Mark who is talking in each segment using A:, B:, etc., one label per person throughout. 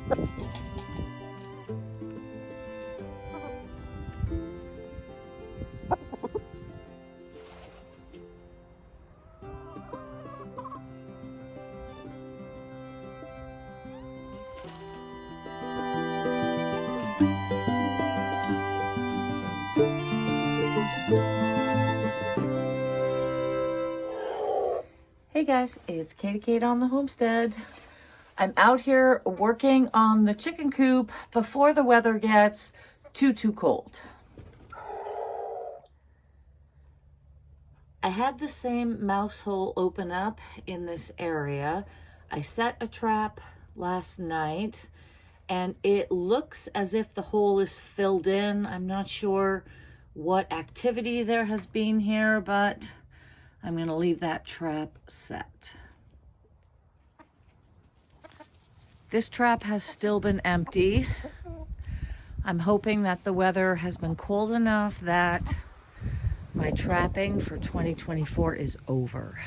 A: Hey guys, it's Katie Kate on the homestead. I'm out here working on the chicken coop before the weather gets too cold. I had the same mouse hole open up in this area. I set a trap last night and it looks as if the hole is filled in. I'm not sure what activity there has been here, but I'm going to leave that trap set. This trap has still been empty. I'm hoping that the weather has been cold enough that my trapping for 2024 is over.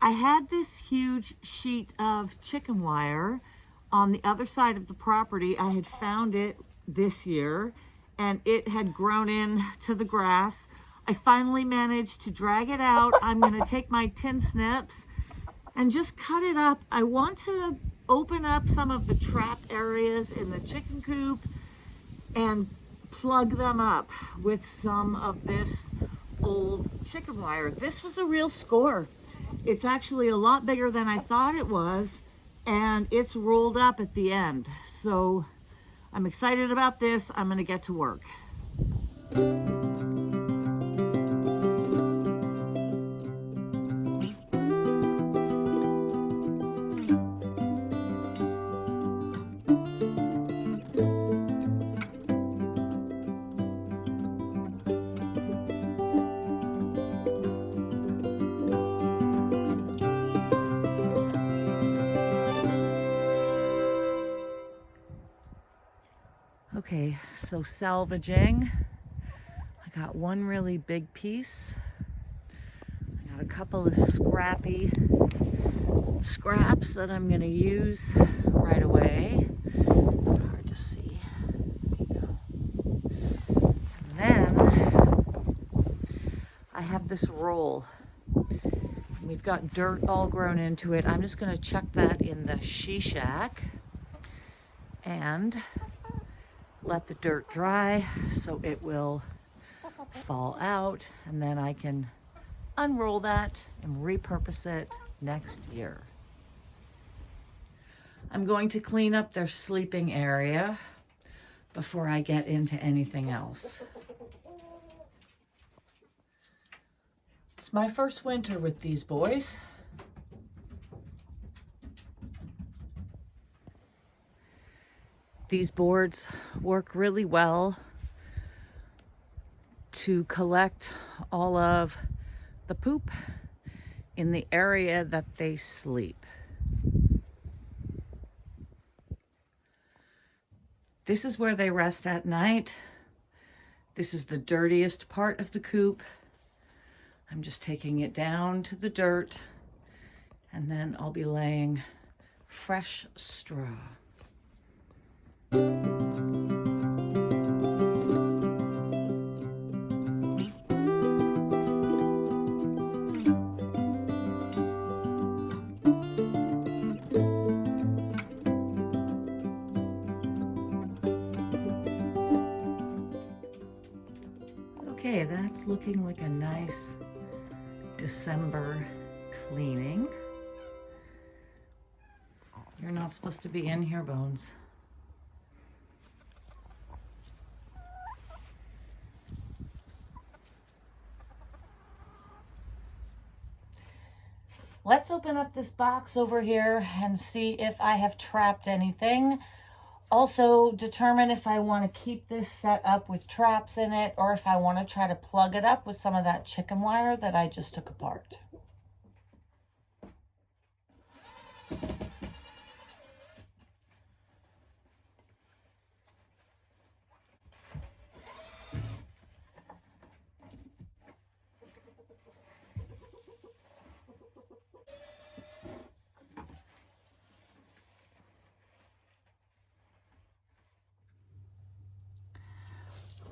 A: I had this huge sheet of chicken wire on the other side of the property. I had found it this year and it had grown in to the grass. I finally managed to drag it out. I'm gonna take my tin snips and just cut it up. I want to open up some of the trap areas in the chicken coop and plug them up with some of this old chicken wire. This was a real score. It's actually a lot bigger than I thought it was, and it's rolled up at the end. So I'm excited about this. I'm gonna get to work. Okay, so salvaging. I got one really big piece. I got a couple of scrappy scraps that I'm gonna use right away. Hard to see. There you go. And then I have this roll. We've got dirt all grown into it. I'm just gonna chuck that in the she shack and let the dirt dry so it will fall out, and then I can unroll that and repurpose it next year. I'm going to clean up their sleeping area before I get into anything else. It's my first winter with these boys. These boards work really well to collect all of the poop in the area that they sleep. This is where they rest at night. This is the dirtiest part of the coop. I'm just taking it down to the dirt, and then I'll be laying fresh straw. Okay, that's looking like a nice December cleaning. You're not supposed to be in here, Bones. Let's open up this box over here and see if I have trapped anything. Also determine if I want to keep this set up with traps in it or if I want to try to plug it up with some of that chicken wire that I just took apart.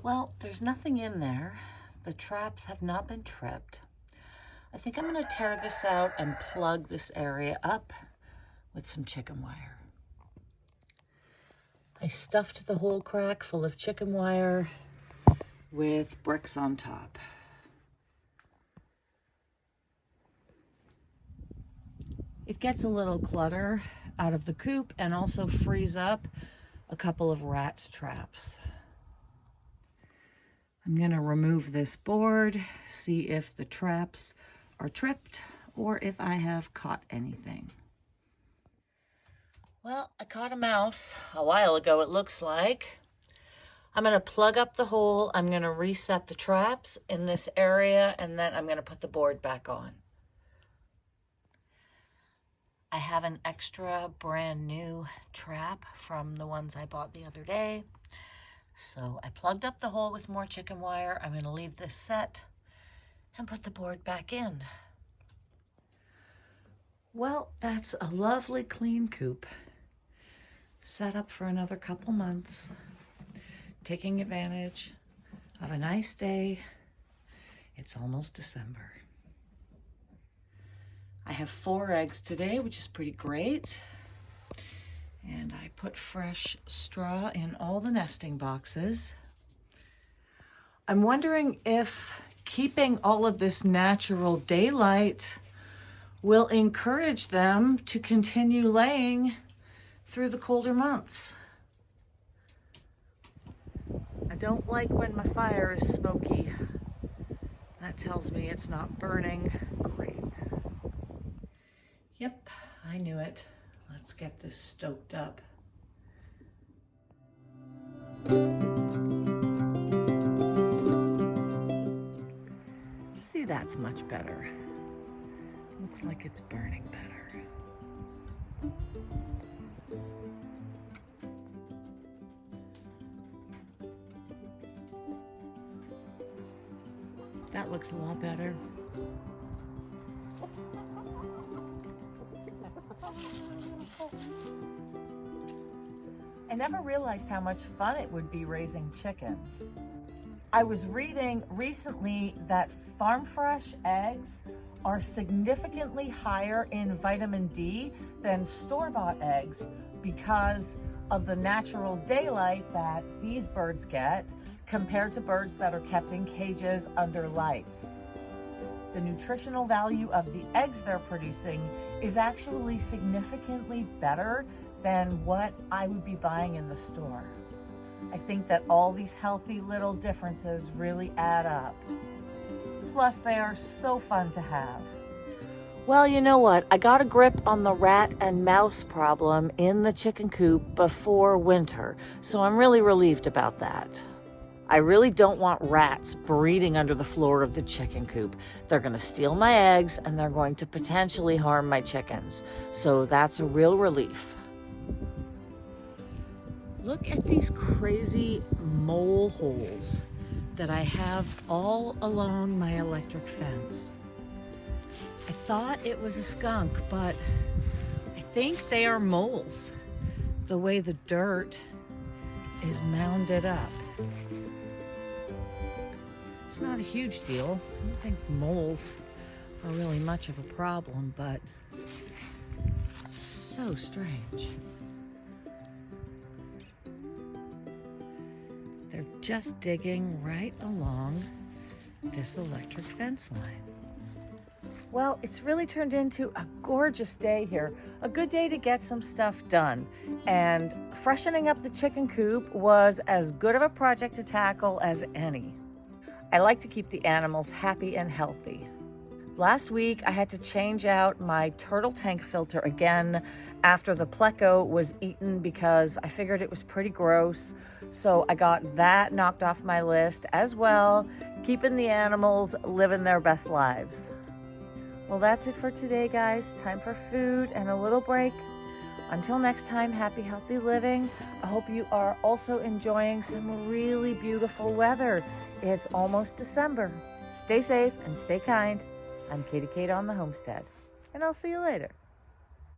A: Well, there's nothing in there. The traps have not been tripped. I think I'm gonna tear this out and plug this area up with some chicken wire. I stuffed the whole crack full of chicken wire with bricks on top. It gets a little clutter out of the coop and also frees up a couple of rat traps. I'm gonna remove this board, see if the traps are tripped or if I have caught anything. Well, I caught a mouse a while ago, it looks like. I'm gonna plug up the hole, I'm gonna reset the traps in this area, and then I'm gonna put the board back on. I have an extra brand new trap from the ones I bought the other day. So I plugged up the hole with more chicken wire. I'm gonna leave this set and put the board back in. Well, that's a lovely clean coop. Set up for another couple months, taking advantage of a nice day. It's almost December. I have 4 eggs today, which is pretty great. And I put fresh straw in all the nesting boxes. I'm wondering if keeping all of this natural daylight will encourage them to continue laying through the colder months. I don't like when my fire is smoky. That tells me it's not burning great. Yep, I knew it. Let's get this stoked up. See, that's much better. Looks like it's burning better. That looks a lot better. I never realized how much fun it would be raising chickens. I was reading recently that farm fresh eggs are significantly higher in vitamin D than store-bought eggs because of the natural daylight that these birds get compared to birds that are kept in cages under lights. The nutritional value of the eggs they're producing is actually significantly better than what I would be buying in the store. I think that all these healthy little differences really add up. Plus, they are so fun to have. Well, you know what? I got a grip on the rat and mouse problem in the chicken coop before winter, so I'm really relieved about that. I really don't want rats breeding under the floor of the chicken coop. They're going to steal my eggs and they're going to potentially harm my chickens. So that's a real relief. Look at these crazy mole holes that I have all along my electric fence. I thought it was a skunk, but I think they are moles, the way the dirt is mounded up. It's not a huge deal. I don't think moles are really much of a problem, but so strange. They're just digging right along this electric fence line. Well, it's really turned into a gorgeous day here. A good day to get some stuff done. And freshening up the chicken coop was as good of a project to tackle as any. I like to keep the animals happy and healthy. Last week, I had to change out my turtle tank filter again after the pleco was eaten because I figured it was pretty gross. So I got that knocked off my list as well, keeping the animals living their best lives. Well, that's it for today, guys. Time for food and a little break. Until next time, happy, healthy living. I hope you are also enjoying some really beautiful weather. It's almost December. Stay safe and stay kind. I'm Katie Kate on the Homestead, and I'll see you later.